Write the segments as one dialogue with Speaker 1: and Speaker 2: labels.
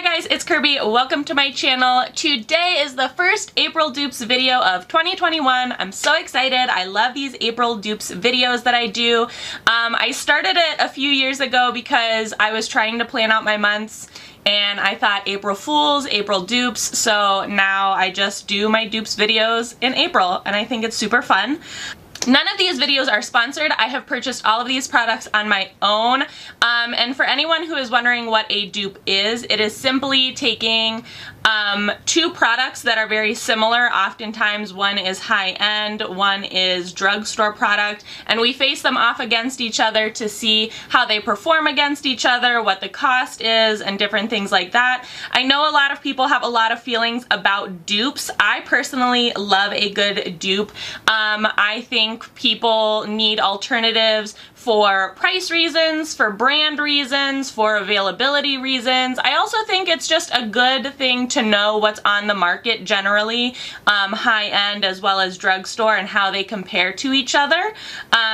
Speaker 1: Hi guys, it's Kirby. Welcome to my channel. Today is the first April dupes video of 2021. I'm so excited. I love these April dupes videos that I do. I started it a few years ago because I was trying to plan out my months and I thought April Fools, April dupes, so now I just do my dupes videos in April and I think it's super fun. None of these videos are sponsored. I have purchased all of these products on my own. And for anyone who is wondering what a dupe is, it is simply taking two products that are very similar. Oftentimes one is high-end, one is drugstore product, and we face them off against each other to see how they perform against each other, what the cost is, and different things like that. I know a lot of people have a lot of feelings about dupes. I personally love a good dupe. I think people need alternatives for price reasons, for brand reasons, for availability reasons. I also think it's just a good thing to know what's on the market generally, high-end as well as drugstore, and how they compare to each other.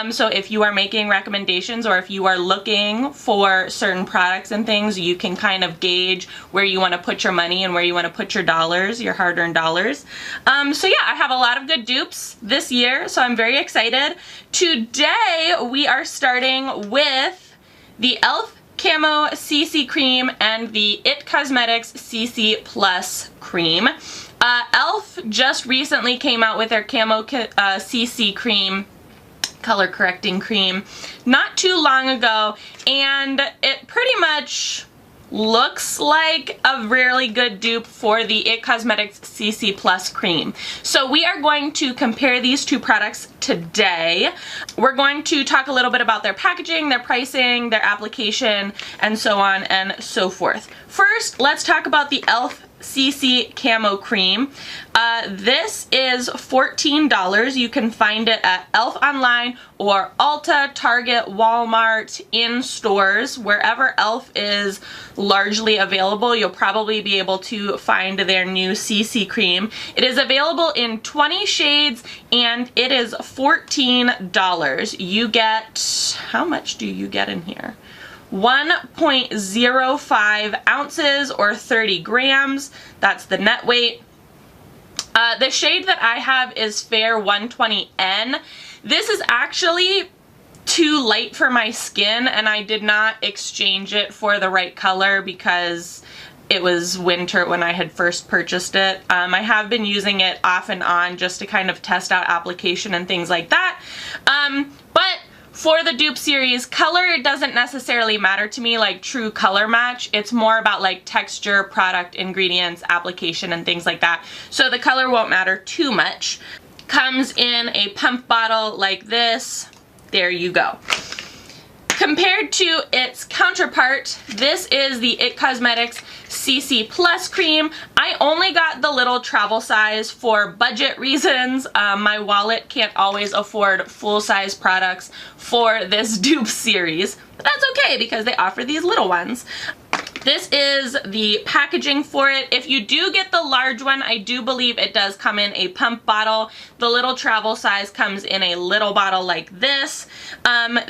Speaker 1: So if you are making recommendations or if you are looking for certain products and things, you can kind of gauge where you want to put your money and where you want to put your dollars, your hard-earned dollars. So yeah, I have a lot of good dupes this year, so I'm very excited. Today we are starting with the e.l.f. Camo CC Cream and the IT Cosmetics CC Plus Cream. e.l.f. just recently came out with their Camo CC Cream, color correcting cream, not too long ago, and it pretty much looks like a really good dupe for the IT Cosmetics CC Plus Cream. So we are going to compare these two products today. We're going to talk a little bit about their packaging, their pricing, their application, and so on and so forth. First, let's talk about the e.l.f. CC Camo Cream. This is $14. You can find it at e.l.f. online or Ulta, Target, Walmart, in stores. Wherever e.l.f. is largely available, you'll probably be able to find their new CC cream. It is available in 20 shades and it is $14. You get, how much do you get in here? 1.05 ounces or 30 grams. That's the net weight. The shade that I have is Fair 120N. This is actually too light for my skin and I did not exchange it for the right color because it was winter when I had first purchased it. I have been using it off and on just to kind of test out application and things like that. But for the dupe series, color, it doesn't necessarily matter to me, like true color match. It's more about like texture, product, ingredients, application, and things like that. So the color won't matter too much. Comes in a pump bottle like this. There you go. Compared to its counterpart, this is the IT Cosmetics CC Plus Cream. I only got the little travel size for budget reasons. My wallet can't always afford full-size products for this dupe series, but that's okay because they offer these little ones. This is the packaging for it. If you do get the large one, I do believe it does come in a pump bottle. The little travel size comes in a little bottle like this.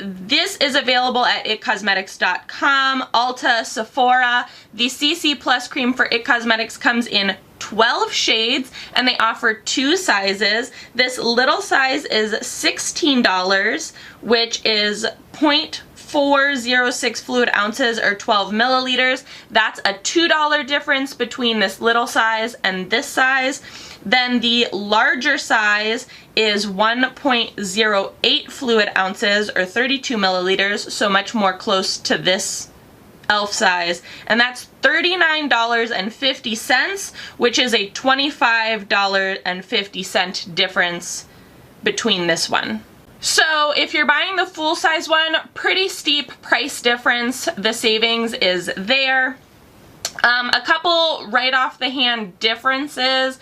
Speaker 1: This is available at itcosmetics.com, Ulta, Sephora. The CC Plus Cream for IT Cosmetics comes in 12 shades and they offer two sizes. This little size is $16, which is 0.406 fluid ounces or 12 milliliters. That's a $2 difference between this little size and this size. Then the larger size is 1.08 fluid ounces or 32 milliliters, so much more close to this e.l.f. size, and that's $39.50, which is a $25.50 difference between this one. So if you're buying the full size one, pretty steep price difference. The savings is there. A couple right off the hand differences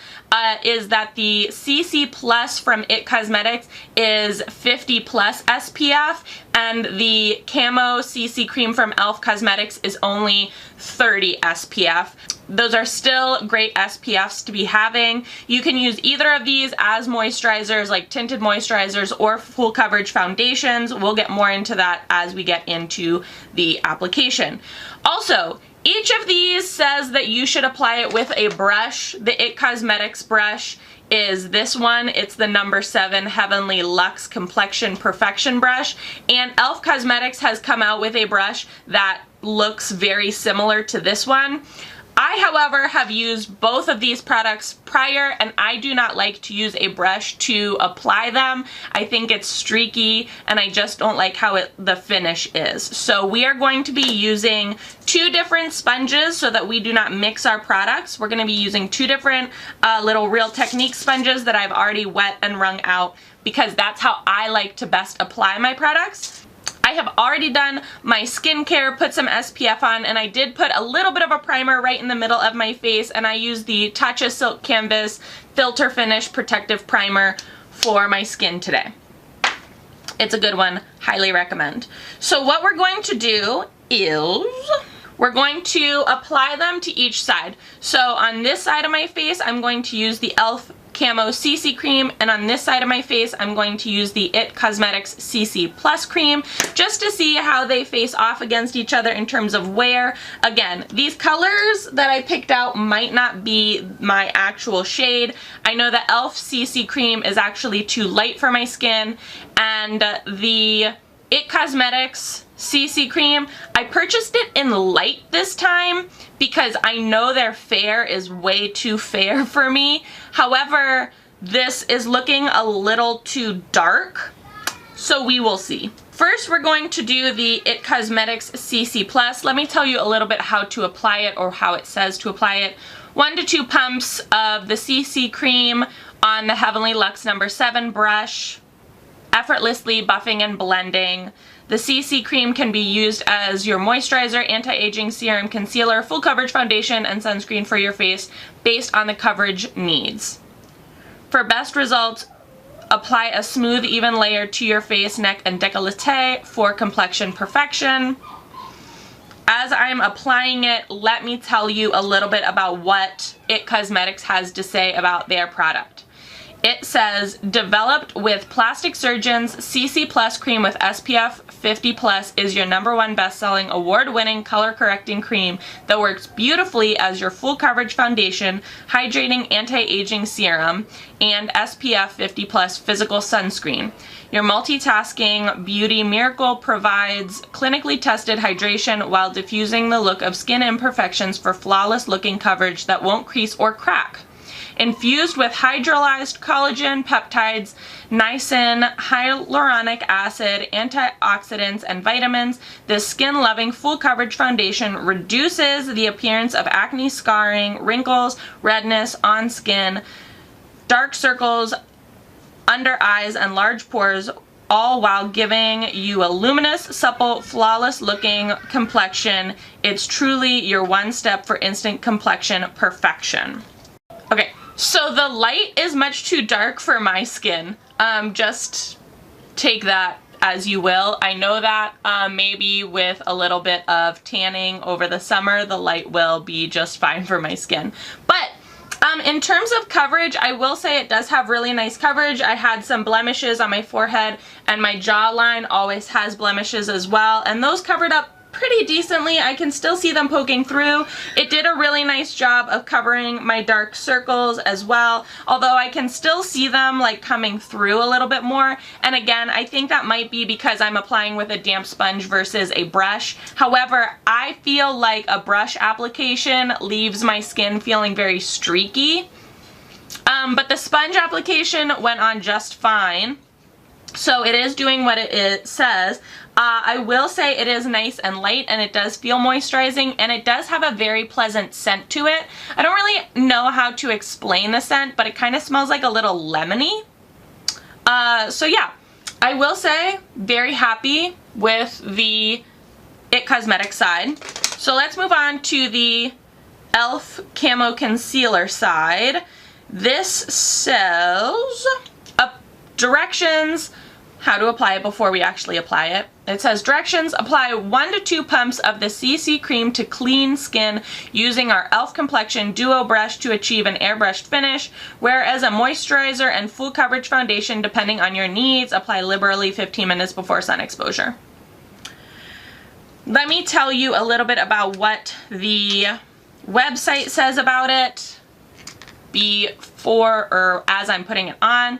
Speaker 1: is that the CC Plus from IT Cosmetics is 50 plus SPF and the Camo CC Cream from e.l.f. Cosmetics is only 30 SPF. Those are still great SPFs to be having. You can use either of these as moisturizers, like tinted moisturizers or full coverage foundations. We'll get more into that as we get into the application. Also, Each of these says that you should apply it with a brush. The IT Cosmetics brush is this one. It's the number 7 Heavenly Luxe Complexion Perfection brush. And e.l.f. Cosmetics has come out with a brush that looks very similar to this one. I, however, have used both of these products prior, and I do not like to use a brush to apply them. I think it's streaky, and I just don't like how the finish is. So we are going to be using 2 different sponges so that we do not mix our products. We're going to be using 2 different little Real Technique sponges that I've already wet and wrung out, because that's how I like to best apply my products. I have already done my skincare, put some SPF on, and I did put a little bit of a primer right in the middle of my face, and I used the Tatcha Silk Canvas Filter Finish Protective Primer for my skin today. It's a good one, highly recommend. So what we're going to do is we're going to apply them to each side. So on this side of my face, I'm going to use the e.l.f. Camo CC Cream, and on this side of my face, I'm going to use the IT Cosmetics CC Plus Cream, just to see how they face off against each other in terms of wear. Again, these colors that I picked out might not be my actual shade. I know the e.l.f. CC Cream is actually too light for my skin, and the IT Cosmetics CC Cream, I purchased it in light this time because I know their fair is way too fair for me. However, this is looking a little too dark, so we will see. First, we're going to do the IT Cosmetics CC Plus. Let me tell you a little bit how to apply it, or how it says to apply it. 1 to 2 pumps of the CC Cream on the Heavenly Luxe number 7 brush, effortlessly buffing and blending. The CC Cream can be used as your moisturizer, anti-aging serum, concealer, full coverage foundation, and sunscreen for your face based on the coverage needs. For best results, apply a smooth, even layer to your face, neck, and décolleté for complexion perfection. As I'm applying it, let me tell you a little bit about what IT Cosmetics has to say about their product. It says, developed with plastic surgeons, CC Plus Cream with SPF 50+ is your #1 best-selling, award-winning, color-correcting cream that works beautifully as your full coverage foundation, hydrating anti-aging serum, and SPF 50+ physical sunscreen. Your multitasking beauty miracle provides clinically tested hydration while diffusing the look of skin imperfections for flawless-looking coverage that won't crease or crack. Infused with hydrolyzed collagen, peptides, niacin, hyaluronic acid, antioxidants, and vitamins, this skin-loving full coverage foundation reduces the appearance of acne, scarring, wrinkles, redness on skin, dark circles under eyes, and large pores, all while giving you a luminous, supple, flawless-looking complexion. It's truly your one step for instant complexion perfection. Okay. So the light is much too dark for my skin. Just take that as you will. I know that maybe with a little bit of tanning over the summer, the light will be just fine for my skin. But in terms of coverage, I will say it does have really nice coverage. I had some blemishes on my forehead, and my jawline always has blemishes as well, and those covered up pretty decently. I can still see them poking through. It did a really nice job of covering my dark circles as well, although I can still see them like coming through a little bit more. And again, I think that might be because I'm applying with a damp sponge versus a brush. However, I feel like a brush application leaves my skin feeling very streaky. But the sponge application went on just fine. So it is doing what it says. I will say it is nice and light, and it does feel moisturizing, and it does have a very pleasant scent to it. I don't really know how to explain the scent, but it kind of smells like a little lemony. So yeah, I will say very happy with the IT Cosmetics side. So let's move on to the e.l.f. Camo Concealer side. This says directions, how to apply it before we actually apply it. It says directions, apply 1 to 2 pumps of the CC Cream to clean skin using our e.l.f. Complexion Duo Brush to achieve an airbrushed finish, whereas a moisturizer and full coverage foundation, depending on your needs, apply liberally 15 minutes before sun exposure. let me tell you a little bit about what the website says about it before or as I'm putting it on.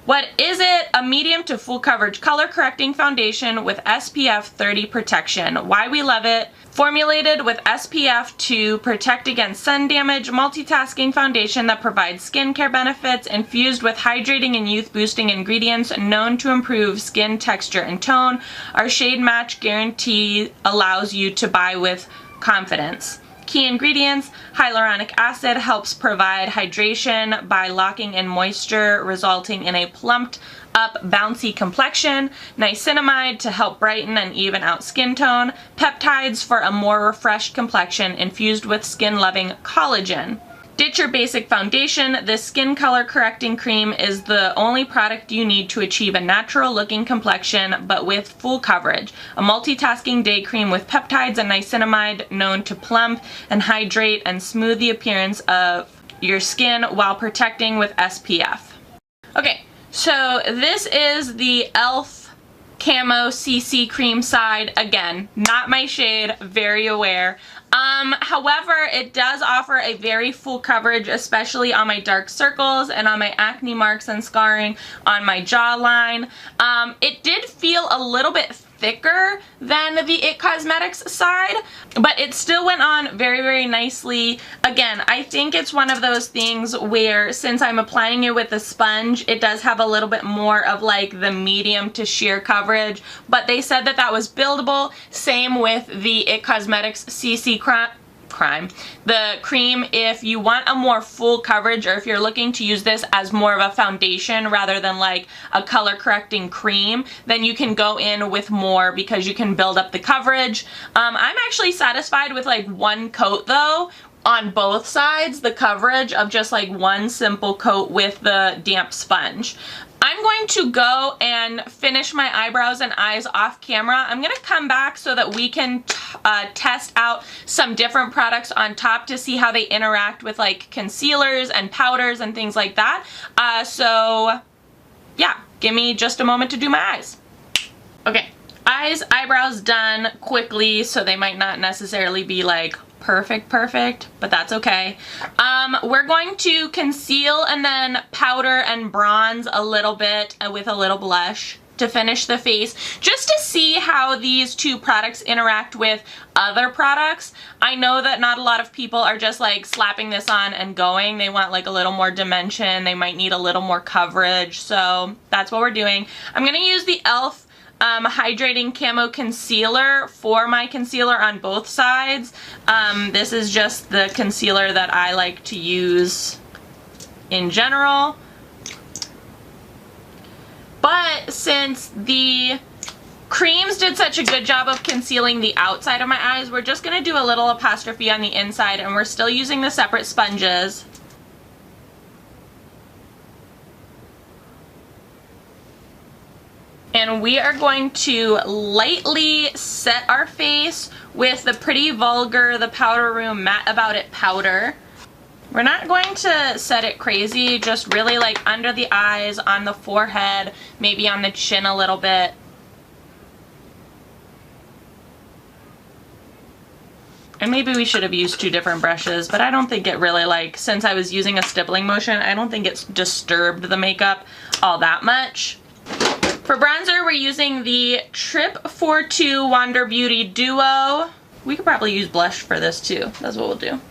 Speaker 1: What is it? A medium to full coverage color correcting foundation with SPF 30 protection. Why we love it. Formulated with SPF to protect against sun damage, multitasking foundation that provides skincare benefits, infused with hydrating and youth boosting ingredients known to improve skin texture and tone. Our shade match guarantee allows you to buy with confidence. Key ingredients: hyaluronic acid helps provide hydration by locking in moisture, resulting in a plumped up bouncy complexion. Niacinamide to help brighten and even out skin tone. Peptides for a more refreshed complexion infused with skin loving collagen. Ditch your basic foundation. This skin color correcting cream is the only product you need to achieve a natural looking complexion but with full coverage. A multitasking day cream with peptides and niacinamide known to plump and hydrate and smooth the appearance of your skin while protecting with SPF. Okay, so this is the e.l.f. Camo CC cream side. Again, not my shade, very aware. However, it does offer a very full coverage, especially on my dark circles and on my acne marks and scarring on my jawline. It did feel a little bit thicker than the IT Cosmetics side, but it still went on very, very nicely. Again, I think it's one of those things where since I'm applying it with a sponge, it does have a little bit more of like the medium to sheer coverage, but they said that that was buildable. Same with the IT Cosmetics CC the cream. If you want a more full coverage, or if you're looking to use this as more of a foundation rather than like a color correcting cream, then you can go in with more because you can build up the coverage. I'm actually satisfied with like one coat though, on both sides, the coverage of just like one simple coat with the damp sponge. I'm going to go and finish my eyebrows and eyes off camera. I'm going to come back so that we can test out some different products on top to see how they interact with like concealers and powders and things like that. So yeah, give me just a moment to do my eyes. Okay, eyes, eyebrows done quickly, so they might not necessarily be like perfect, but that's okay. We're going to conceal and then powder and bronze a little bit with a little blush to finish the face, just to see how these two products interact with other products. I know that not a lot of people are just like slapping this on and going. They want like a little more dimension. They might need a little more coverage, so that's what we're doing. I'm gonna use the e.l.f. Hydrating Camo Concealer for my concealer on both sides. This is just the concealer that I like to use in general. But since the creams did such a good job of concealing the outside of my eyes, we're just going to do a little apostrophe on the inside, and we're still using the separate sponges. And we are going to lightly set our face with the Pretty Vulgar The Powder Room Matte About It powder. We're not going to set it crazy, just really like under the eyes, on the forehead, maybe on the chin a little bit. And maybe we should have used two different brushes, but I don't think it really, like, since I was using a stippling motion, I don't think it's disturbed the makeup all that much. For bronzer, we're using the Trip 42 Wander Beauty Duo. We could probably use blush for this too. That's what we'll do.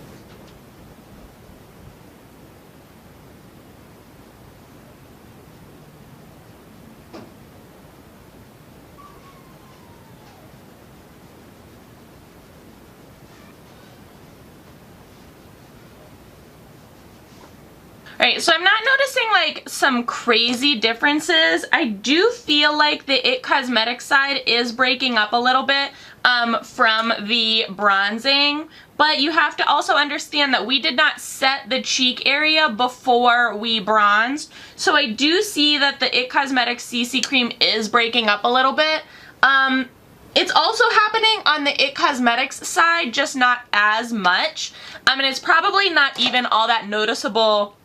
Speaker 1: Alright, so I'm not noticing like some crazy differences. I do feel like the IT Cosmetics side is breaking up a little bit from the bronzing, but you have to also understand that we did not set the cheek area before we bronzed. So I do see that the IT Cosmetics CC cream is breaking up a little bit. It's also happening on the IT Cosmetics side, just not as much. And it's probably not even all that noticeable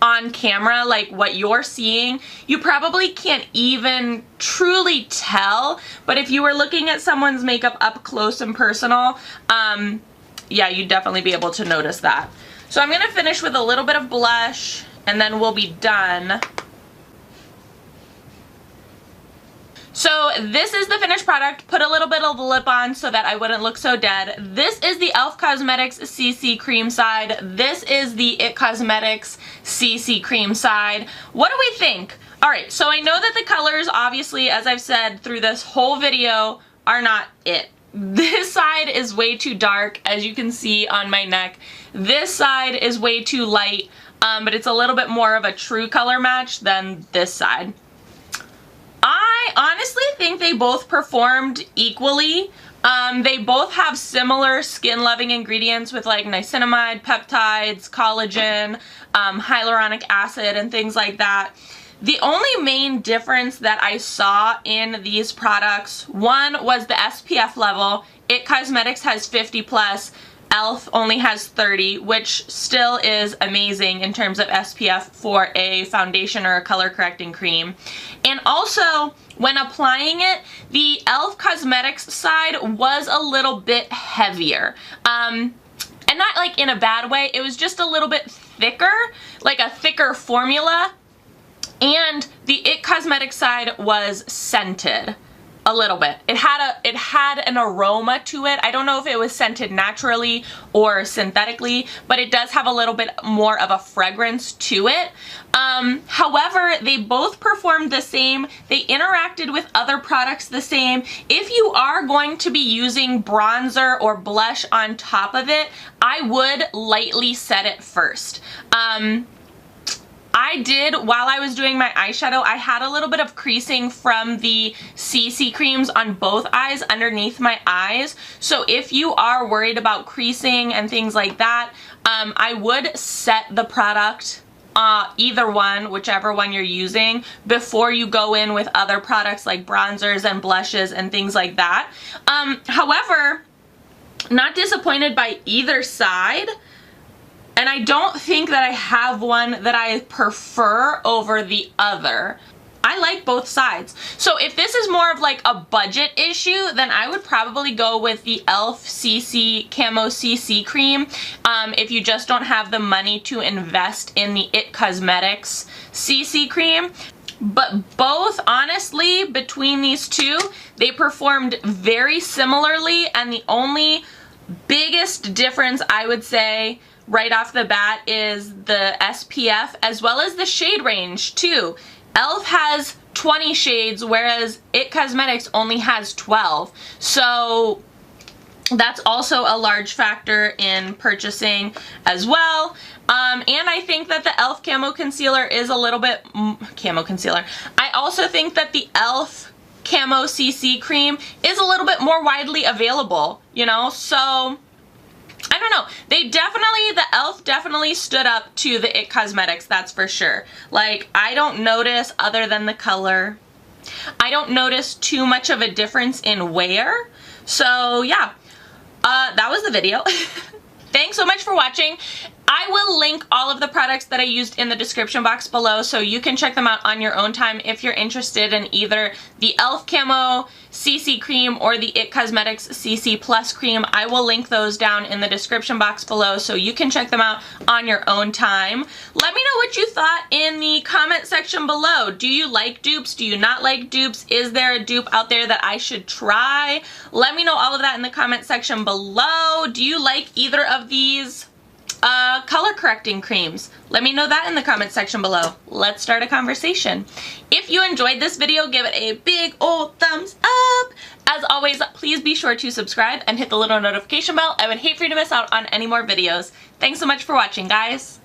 Speaker 1: on camera, like what you're seeing, you probably can't even truly tell, but if you were looking at someone's makeup up close and personal, yeah, you'd definitely be able to notice that. So I'm gonna finish with a little bit of blush and then we'll be done. So this is the finished product. Put a little bit of the lip on so that I wouldn't look so dead. This is the e.l.f. Cosmetics CC Cream side. This is the IT Cosmetics CC Cream side. What do we think? Alright, so I know that the colors, obviously, as I've said through this whole video, are not it. This side is way too dark, as you can see on my neck. This side is way too light, but it's a little bit more of a true color match than this side. I honestly think they both performed equally. They both have similar skin-loving ingredients with like niacinamide, peptides, collagen, hyaluronic acid, and things like that. The only main difference that I saw in these products, one was the SPF level. IT Cosmetics has 50+, e.l.f. only has 30, which still is amazing in terms of SPF for a foundation or a color correcting cream. And also, when applying it, the e.l.f. Cosmetics side was a little bit heavier. And not like in a bad way, it was just a little bit thicker, like a thicker formula. And the IT Cosmetics side was scented a little bit. It had an aroma to it. I don't know if it was scented naturally or synthetically, but it does have a little bit more of a fragrance to it. However, they both performed the same. They interacted with other products the same. If you are going to be using bronzer or blush on top of it, I would lightly set it first. I did, while I was doing my eyeshadow, I had a little bit of creasing from the CC creams on both eyes underneath my eyes. So if you are worried about creasing and things like that, I would set the product, either one, whichever one you're using, before you go in with other products like bronzers and blushes and things like that. However, not disappointed by either side. And I don't think that I have one that I prefer over the other. I like both sides. So if this is more of like a budget issue, then I would probably go with the e.l.f. CC Camo CC cream. If you just don't have the money to invest in the IT Cosmetics CC cream. But both, honestly, between these two, they performed very similarly, and the only biggest difference I would say right off the bat is the SPF as well as the shade range too. e.l.f. has 20 shades, whereas IT Cosmetics only has 12. So that's also a large factor in purchasing as well. And I think that the e.l.f. Camo Concealer is a little bit... Camo Concealer. I also think that the e.l.f. Camo CC Cream is a little bit more widely available, you know, so... I don't know. The e.l.f. definitely stood up to the IT Cosmetics, that's for sure. Like, I don't notice, other than the color, I don't notice too much of a difference in wear. So, yeah. That was the video. Thanks so much for watching. I will link all of the products that I used in the description box below, so you can check them out on your own time if you're interested in either the e.l.f. Camo CC Cream or the IT Cosmetics CC Plus Cream. I will link those down in the description box below, so you can check them out on your own time. Let me know what you thought in the comment section below. Do you like dupes? Do you not like dupes? Is there a dupe out there that I should try? Let me know all of that in the comment section below. Do you like either of these color correcting creams? Let me know that in the comment section below. Let's start a conversation. If you enjoyed this video, give it a big old thumbs up. As always, please be sure to subscribe and hit the little notification bell. I would hate for you to miss out on any more videos. Thanks so much for watching, guys.